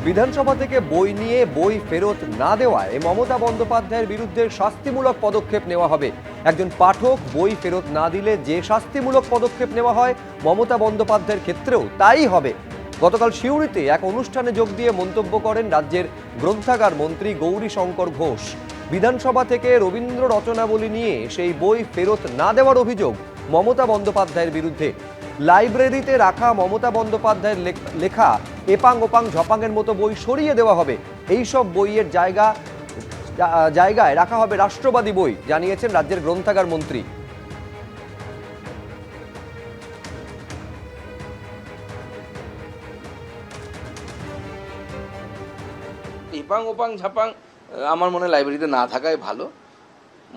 বিধানসভা থেকে বই নিয়ে বই ফেরত না দেওয়ায় মমতা বন্দ্যোপাধ্যায়ের বিরুদ্ধে শাস্তিমূলক পদক্ষেপ নেওয়া হবে। একজন পাঠক বই ফেরত না দিলে যে শাস্তিমূলক পদক্ষেপ নেওয়া হয় মমতা বন্দ্যোপাধ্যায়ের ক্ষেত্রেও তাই হবে। গতকাল সিউড়িতে এক অনুষ্ঠানে যোগ দিয়ে মন্তব্য করেন রাজ্যের গ্রন্থাগার মন্ত্রী গৌরীশঙ্কর ঘোষ। বিধানসভা থেকে রবীন্দ্র রচনাবলী নিয়ে সেই বই ফেরত না দেওয়ার অভিযোগ মমতা বন্দ্যোপাধ্যায়ের বিরুদ্ধে। লাইব্রেরিতে রাখা মমতা বন্দ্যোপাধ্যায়ের লেখা এপাং ওপাং ঝপাংয়ের মতো বই সরিয়ে দেওয়া হবে। এইসব বইয়ের জায়গায় রাখা হবে রাষ্ট্রবাদী বই, জানিয়েছেন রাজ্যের গ্রন্থাগার মন্ত্রী। এপাং ওপাং ঝাপাং আমার মনে হয় লাইব্রেরিতে না থাকাই ভালো।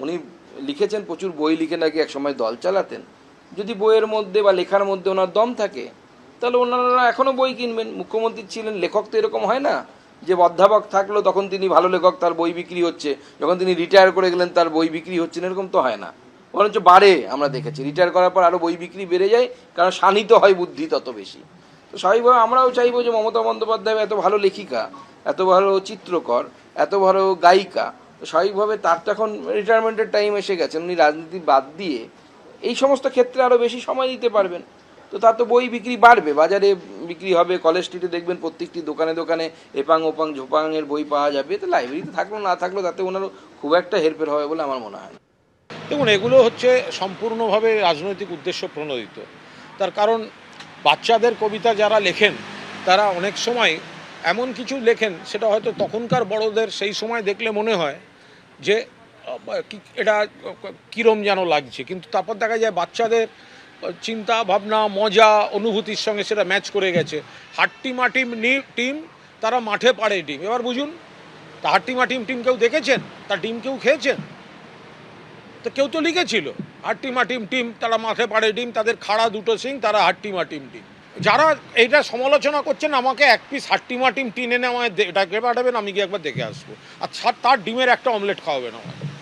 উনি লিখেছেন, প্রচুর বই লিখে নাকি একসময় দল চালাতেন। যদি বইয়ের মধ্যে বা লেখার মধ্যে ওনার দম থাকে তাহলে ওনারা এখনও বই কিনবেন। মুখ্যমন্ত্রী ছিলেন, লেখক তো এরকম হয় না যে অধ্যাপক থাকলো তখন তিনি ভালো লেখক, তার বই বিক্রি হচ্ছে, যখন তিনি রিটায়ার করে গেলেন তার বই বিক্রি হচ্ছে না, এরকম তো হয় না। বরঞ্চ বাড়ে। আমরা দেখেছি রিটায়ার করার পর আরও বই বিক্রি বেড়ে যায়, কারণ শানিত হয় বুদ্ধি তত বেশি। তো স্বাভাবিকভাবে আমরাও চাইবো যে মমতা বন্দ্যোপাধ্যায় এত ভালো লেখিকা, এত ভালো চিত্রকর, এত ভালো গায়িকা, তো স্বাভাবিকভাবে তার তো এখন রিটায়ারমেন্টের টাইম এসে গেছেন। উনি রাজনীতি বাদ দিয়ে এই সমস্ত ক্ষেত্রে আরও বেশি সময় দিতে পারবেন। তো তার তো বই বিক্রি বাড়বে, বাজারে বিক্রি হবে। কলেজ স্ট্রিটে দেখবেন প্রত্যেকটি দোকানে দোকানে এপাং ওপাং ঝোপাংয়ের বই পাওয়া যাবে। তো লাইব্রেরিতে থাকলো না থাকলো তাতে ওনারও খুব একটা হেরফের হবে বলে আমার মনে হয় না। দেখুন, এগুলো হচ্ছে সম্পূর্ণভাবে রাজনৈতিক উদ্দেশ্য প্রণোদিত। তার কারণ বাচ্চাদের কবিতা যারা লেখেন তারা অনেক সময় এমন কিছু লেখেন, সেটা হয়তো তখনকার বড়দের সেই সময় দেখলে মনে হয় যে এটা কীরম যেন লাগছে, কিন্তু তারপর দেখা যায় বাচ্চাদের চিন্তা ভাবনা মজা অনুভূতির সঙ্গে সেটা ম্যাচ করে গেছে। হাট্টিমা টিম তারা মাঠে পাড়ে ডিম। এবার বুঝুন, তা হাট্টিমা টিম কেউ দেখেছেন? তার ডিম কেউ খেয়েছেন? তো কেউ তো লিখেছিল হাট্টিমা টিম তারা মাঠে পাড়ে ডিম, তাদের খাড়া দুটো সিং, তারা হাট্টিমা টিম। যারা এইটা সমালোচনা করছেন আমাকে এক পিস হাট্টিমা টিম এনে আমায় ডাকে পাঠাবেন, আমি গিয়ে একবার দেখে আসবো, আর তার ডিমের একটা অমলেট খাওয়াবেন আমায়।